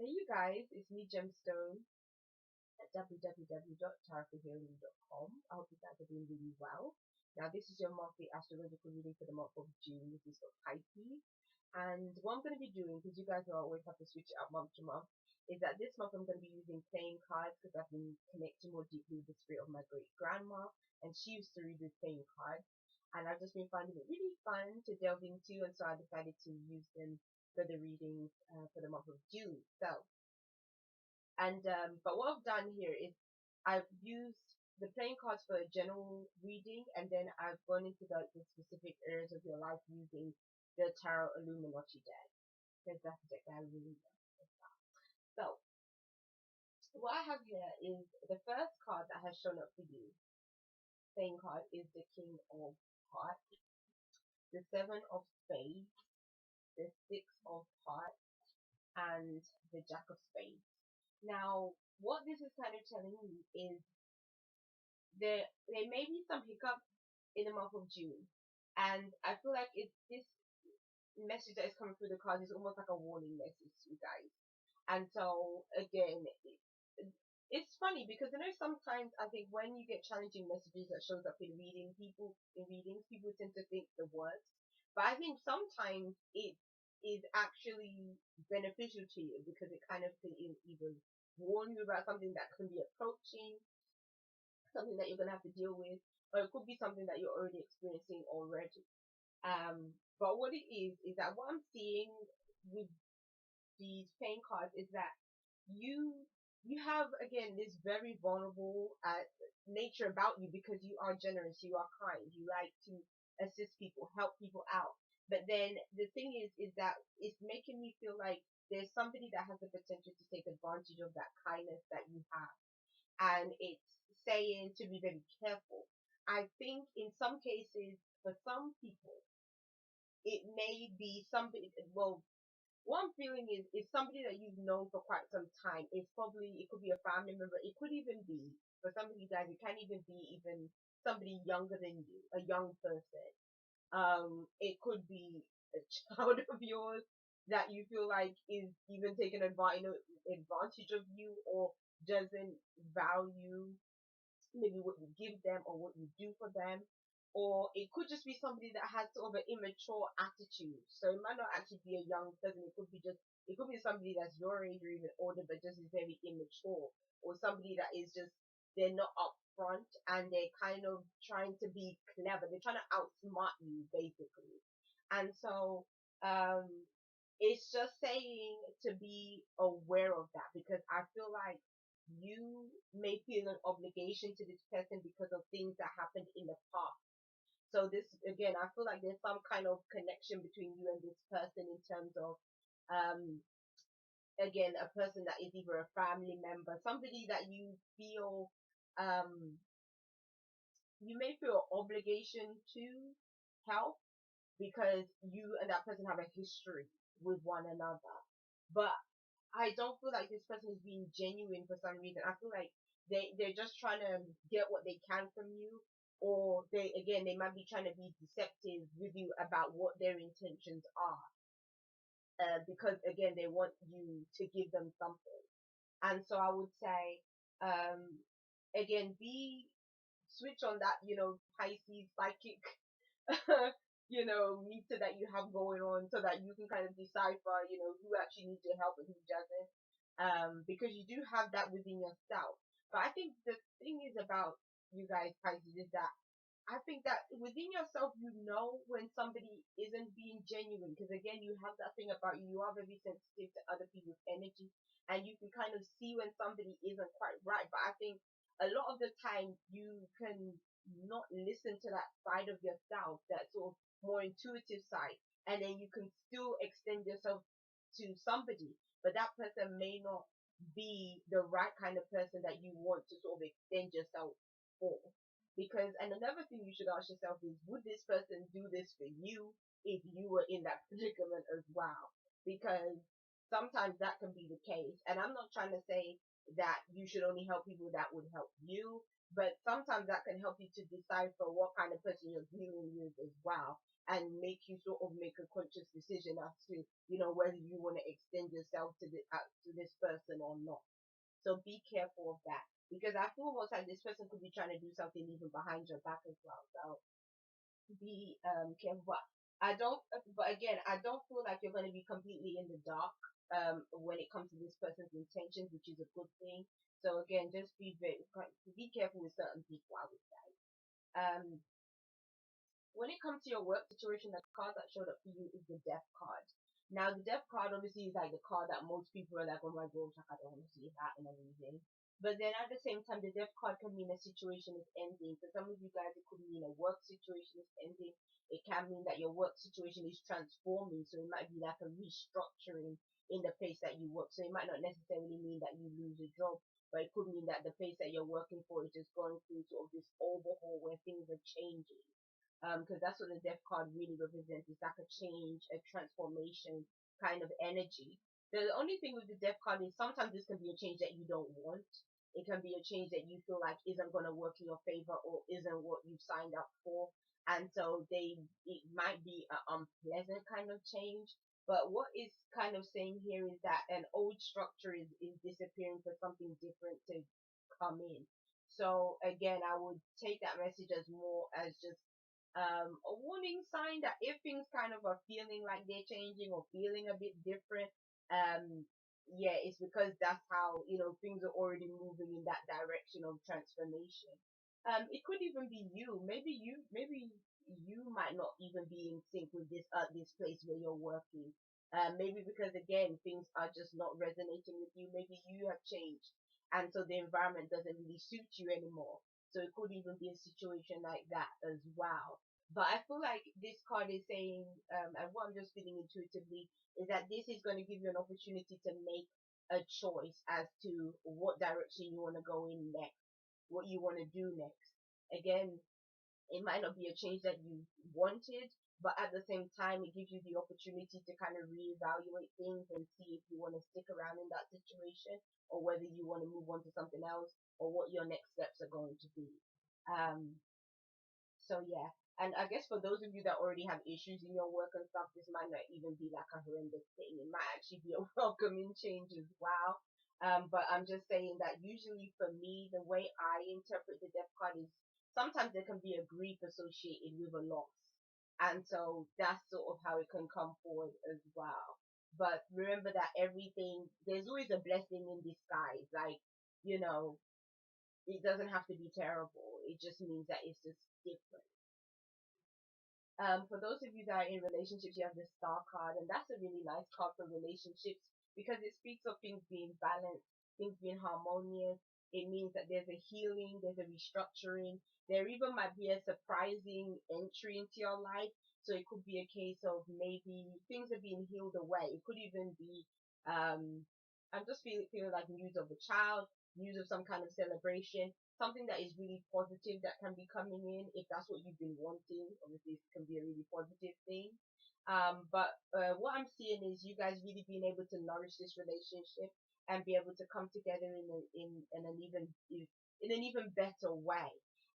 Hey you guys, it's me Gemstone at www.tarotforhealing.com. I hope you guys are doing really well. Now this is your monthly astrological reading for the month of June. This is for Pisces. And what I'm going to be doing, because you guys know I always have to switch it up month to month, is that this month I'm going to be using playing cards because I've been connecting more deeply with the spirit of my great grandma, and she used to read with playing cards. And I've just been finding it really fun to delve into, and so I decided to use them for the readings for the month of June. But what I've done here is I've used the playing cards for a general reading, and then I've gone into the specific areas of your life using the Tarot Illuminati deck, because that's the deck that I really love. So what I have here is the first card that has shown up for you. Playing card is the King of Hearts, the Seven of Spades, the Six of Hearts, and the Jack of Spades. Now, what this is kind of telling me is there may be some hiccups in the month of June, and I feel like it's this message that is coming through the cards is almost like a warning message to you guys. And so again, it's funny because I know sometimes I think when you get challenging messages that shows up in readings, people tend to think the worst. But I think sometimes it is actually beneficial to you because it kind of can even warn you about something that can be approaching, something that you're gonna have to deal with, or it could be something that you're already experiencing already. But what it is that what I'm seeing with these playing cards is that you you have again this very vulnerable nature about you because you are generous, you are kind, you like to assist people, help people out. But then the thing is that it's making me feel like there's somebody that has the potential to take advantage of that kindness that you have, and it's saying to be very careful. I think in some cases, for some people, it may be somebody. Well, what I'm feeling is somebody that you've known for quite some time. It could be a family member. It could even be for some of you guys. It can even be even somebody younger than you, a young person. It could be a child of yours that you feel like is even taking advantage of you or doesn't value maybe what you give them or what you do for them. Or it could just be somebody that has sort of an immature attitude. So it might not actually be a young person. It could be somebody that's your age or even older, but just is very immature. Or somebody that is just, they're not upfront and they're kind of trying to be clever. They're trying to outsmart you, basically. And so, it's just saying to be aware of that because I feel like you may feel an obligation to this person because of things that happened in the past. So this again, I feel like there's some kind of connection between you and this person in terms of um again a person that is either a family member, somebody that um you may feel an obligation to help because you and that person have a history with one another. But I don't feel like this person is being genuine for some reason. I feel like they're just trying to get what they can from you, or they might be trying to be deceptive with you about what their intentions are, because again they want you to give them something. And so I would say, um, again, be switch on that, Pisces psychic meter that you have going on so that you can kind of decipher, who actually needs your help and who doesn't. Because you do have that within yourself. But I think the thing is about you guys, Pisces, is that I think that within yourself, when somebody isn't being genuine. Because again, you have that thing about you. You are very sensitive to other people's energy. And you can kind of see when somebody isn't quite right. But I think a lot of the time, you can not listen to that side of yourself, that sort of more intuitive side. And then you can still extend yourself to somebody. But that person may not be the right kind of person that you want to sort of extend yourself for. Because, and another thing you should ask yourself is, would this person do this for you if you were in that predicament as well? Because sometimes that can be the case. And I'm not trying to say that you should only help people that would help you. But sometimes that can help you to decipher what kind of person you're dealing with as well, and make you sort of make a conscious decision as to, whether you want to extend yourself to this person or not. So be careful of that, because I feel almost like this person could be trying to do something even behind your back as well. So be careful. But again, I don't feel like you're going to be completely in the dark when it comes to this person's intentions, which is a good thing. So again, just be careful with certain people, I would say. Um, when it comes to your work situation, the card that showed up for you is the death card. Now, the death card obviously is like the card that most people are like, oh my gosh, like, I don't want to see that and everything. But then at the same time, the death card can mean a situation is ending. For some of you guys, it could mean a work situation is ending. It can mean that your work situation is transforming. So it might be like a restructuring in the place that you work. So it might not necessarily mean that you lose a job, but it could mean that the place that you're working for is just going through sort of this overhaul where things are changing, because that's what the death card really represents. It's like a change, a transformation kind of energy. The only thing with the death card is sometimes this can be a change that you don't want. It can be a change that you feel like isn't going to work in your favor or isn't what you signed up for. And so it might be an unpleasant kind of change. But what is kind of saying here is that an old structure is disappearing for something different to come in. So again, I would take that message as more as just a warning sign that if things kind of are feeling like they're changing or feeling a bit different, um, yeah, it's because that's how, things are already moving in that direction of transformation. It could even be you. Maybe you might not even be in sync with this place where you're working. Maybe because again, things are just not resonating with you. Maybe you have changed, and so the environment doesn't really suit you anymore. So it could even be a situation like that as well. But I feel like this card is saying, and what I'm just feeling intuitively is that this is going to give you an opportunity to make a choice as to what direction you want to go in next, what you want to do next. Again, it might not be a change that you wanted, but at the same time, it gives you the opportunity to kind of reevaluate things and see if you want to stick around in that situation or whether you want to move on to something else or what your next steps are going to be. Um, so yeah, and I guess for those of you that already have issues in your work and stuff, this might not even be like a horrendous thing. It might actually be a welcoming change as well. But I'm just saying that usually for me, the way I interpret the death card is sometimes there can be a grief associated with a loss. And so that's sort of how it can come forward as well. But remember that there's always a blessing in disguise. Like, you know, it doesn't have to be terrible. It just means that it's just different. For those of you that are in relationships, you have the star card, and that's a really nice card for relationships because it speaks of things being balanced, things being harmonious. It means that there's a healing, there's a restructuring. There even might be a surprising entry into your life. So it could be a case of maybe things are being healed away. It could even be, I'm just feeling like news of a child, news of some kind of celebration, something that is really positive that can be coming in if that's what you've been wanting. Obviously, it can be a really positive thing. But what I'm seeing is you guys really being able to nourish this relationship and be able to come together in an even better way.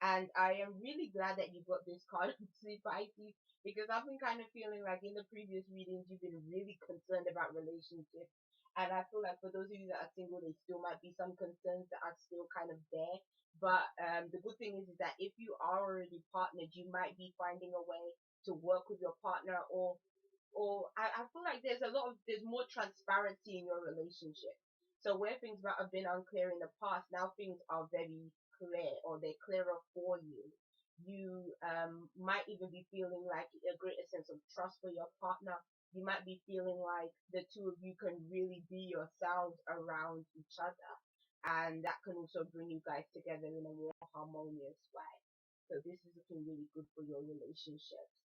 And I am really glad that you got this card, obviously, Pisces, because I've been kind of feeling like in the previous readings you've been really concerned about relationships. And I feel like for those of you that are single, there still might be some concerns that are still kind of there. But the good thing is that if you are already partnered, you might be finding a way to work with your partner, or I feel like there's more transparency in your relationship. So where things might have been unclear in the past, now things are very clear, or they're clearer for you. You might even be feeling like a greater sense of trust for your partner. You might be feeling like the two of you can really be yourselves around each other, and that can also bring you guys together in a more harmonious way. So this is looking really good for your relationships.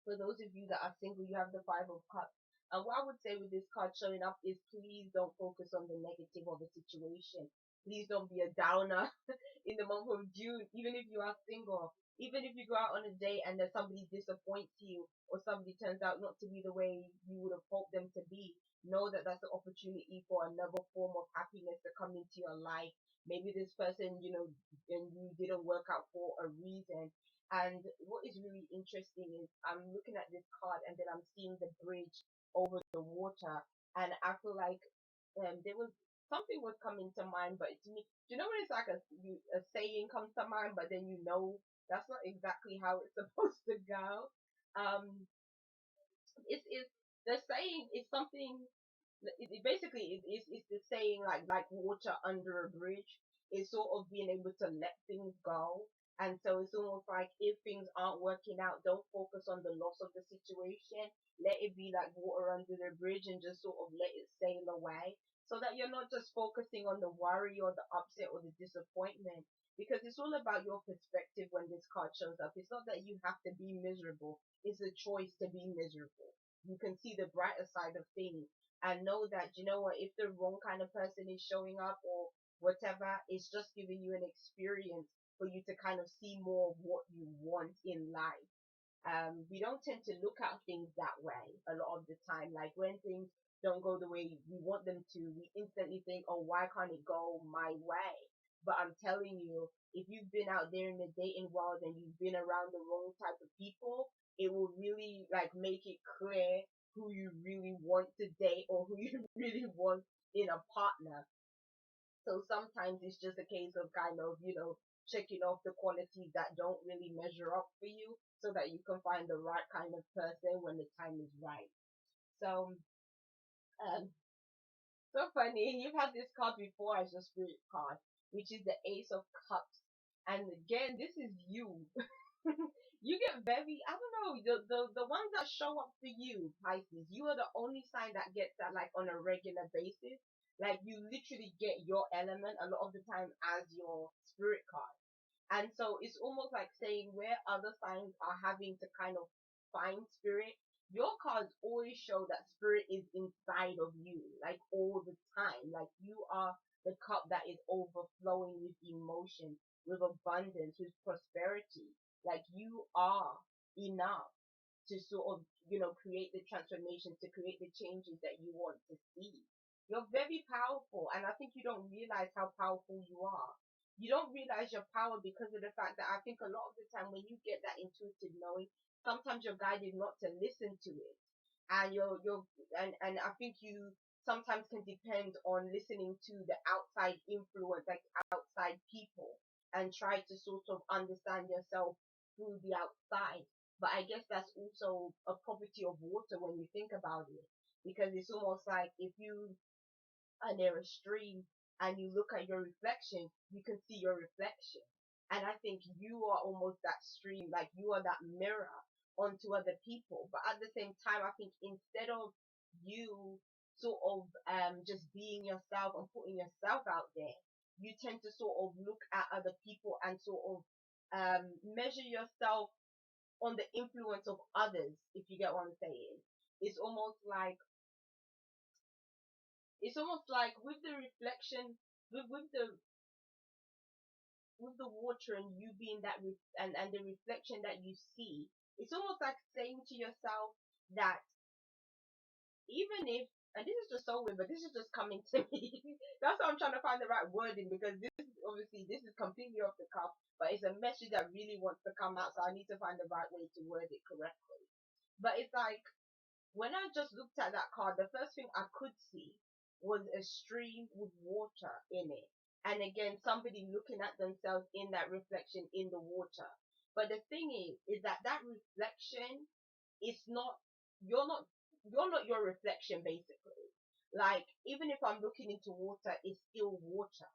For those of you that are single, you have the Five of Cups. And what I would say with this card showing up is please don't focus on the negative of the situation. Please don't be a downer in the month of June, even if you are single. Even if you go out on a date and then somebody disappoints you or somebody turns out not to be the way you would have hoped them to be, know that that's an opportunity for another form of happiness to come into your life. Maybe this person, and you didn't work out for a reason. And what is really interesting is I'm looking at this card and then I'm seeing the bridge over the water, and I feel like there was something was coming to mind, but to me, do you know when it's like a saying comes to mind, but then that's not exactly how it's supposed to go. Um, it's the saying is something. It basically it's the saying like water under a bridge. It's sort of being able to let things go. And so it's almost like if things aren't working out, don't focus on the loss of the situation. Let it be like water under the bridge and just sort of let it sail away. So that you're not just focusing on the worry or the upset or the disappointment. Because it's all about your perspective when this card shows up. It's not that you have to be miserable. It's a choice to be miserable. You can see the brighter side of things and know that, you know what, if the wrong kind of person is showing up or whatever, it's just giving you an experience for you to kind of see more of what you want in life. We don't tend to look at things that way a lot of the time. Like when things don't go the way we want them to, we instantly think, oh, why can't it go my way? But I'm telling you, if you've been out there in the dating world and you've been around the wrong type of people, it will really like make it clear who you really want to date or who you really want in a partner. So sometimes it's just a case of kind of, checking off the qualities that don't really measure up for you so that you can find the right kind of person when the time is right. So, um, so funny. You've had this card before as your spirit card, which is the Ace of Cups. And again, this is you. You get very, I don't know, the ones that show up for you, Pisces, you are the only sign that gets that like on a regular basis. Like you literally get your element a lot of the time as your spirit card. And so it's almost like saying where other signs are having to kind of find spirit, your cards always show that spirit is inside of you, like all the time. Like you are the cup that is overflowing with emotion, with abundance, with prosperity. Like you are enough to sort of, create the transformations, to create the changes that you want to see. You're very powerful, and I think you don't realize how powerful you are. You don't realize your power because of the fact that I think a lot of the time when you get that intuitive knowing, sometimes you're guided not to listen to it. And and I think you sometimes can depend on listening to the outside influence, like outside people, and try to sort of understand yourself through the outside. But I guess that's also a property of water when you think about it. Because it's almost like if you are near a stream and you look at your reflection, you can see your reflection. And I think you are almost that stream, like you are that mirror onto other people. But at the same time, I think instead of you sort of just being yourself and putting yourself out there, you tend to sort of look at other people and sort of measure yourself on the influence of others, if you get what I'm saying. It's almost like with the reflection, with the water and you being and the reflection that you see, it's almost like saying to yourself that even if, and this is just so weird, but this is just coming to me. That's why I'm trying to find the right wording, because this is completely off the cuff, but it's a message that really wants to come out, so I need to find the right way to word it correctly. But it's like when I just looked at that card, the first thing I could see was a stream with water in it. And again, somebody looking at themselves in that reflection in the water. But the thing is that that reflection is not, you're not, you're not your reflection basically. Like, even if I'm looking into water, it's still water.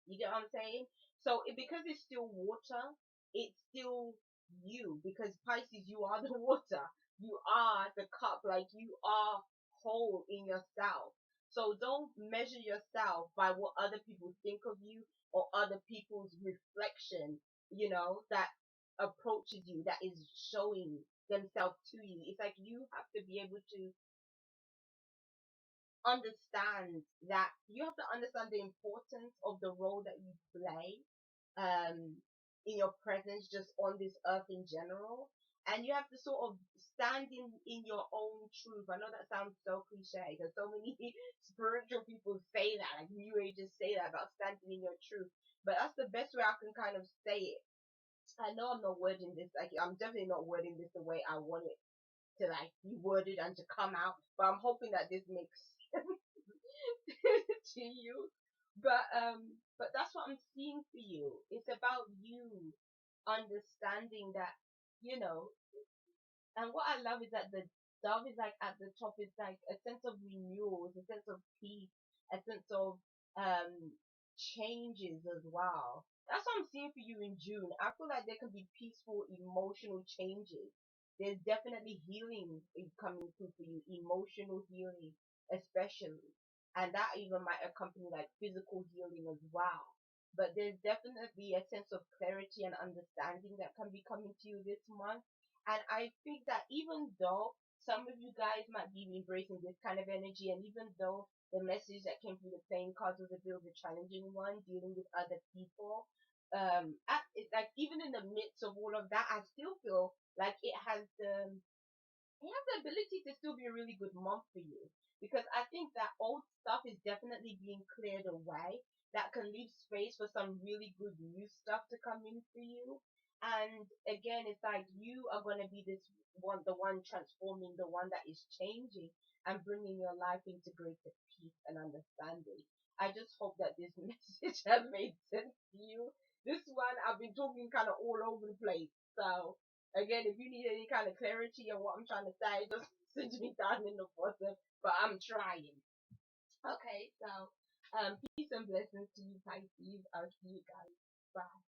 You get what I'm saying? So because it's still water, it's still you. Because Pisces, you are the water. You are the cup. Like you are whole in yourself. So don't measure yourself by what other people think of you or other people's reflection, that approaches you, that is showing themselves to you. It's like you have to be able to understand that you have to understand the importance of the role that you play um in your presence just on this earth in general. and you have to sort of stand in your own truth. I know that sounds so cliche because so many spiritual people say that, like New Agers say that about standing in your truth. But that's the best way I can kind of say it. I know I'm not wording this like I'm definitely not wording this the way I want it to like be worded and to come out, but I'm hoping that this makes to you. But that's what I'm seeing for you. It's about you understanding that, you know, and what I love is that the dove is like at the top. It's like a sense of renewal, it's a sense of peace, a sense of changes as well. That's what I'm seeing for you in June. I feel like there can be peaceful emotional changes. There's definitely healing coming through for you, emotional healing especially. And that even might accompany like physical healing as well. But there's definitely a sense of clarity and understanding that can be coming to you this month. And I think that even though some of you guys might be embracing this kind of energy, and even though the message that came through the playing cards was a bit of a challenging one, dealing with other people, like even in the midst of all of that, I still feel like it has the ability to still be a really good month for you, because I think that old stuff is definitely being cleared away. That can leave space for some really good new stuff to come in for you. And again, it's like you are going to be this one, the one transforming, the one that is changing and bringing your life into greater peace and understanding. I just hope that this message has made sense to you. This one, I've been talking kind of all over the place. So, again, if you need any kind of clarity on what I'm trying to say, just send me down in the bottom. But I'm trying. Okay, so peace and blessings to you, Pisces. I'll see you guys. Bye.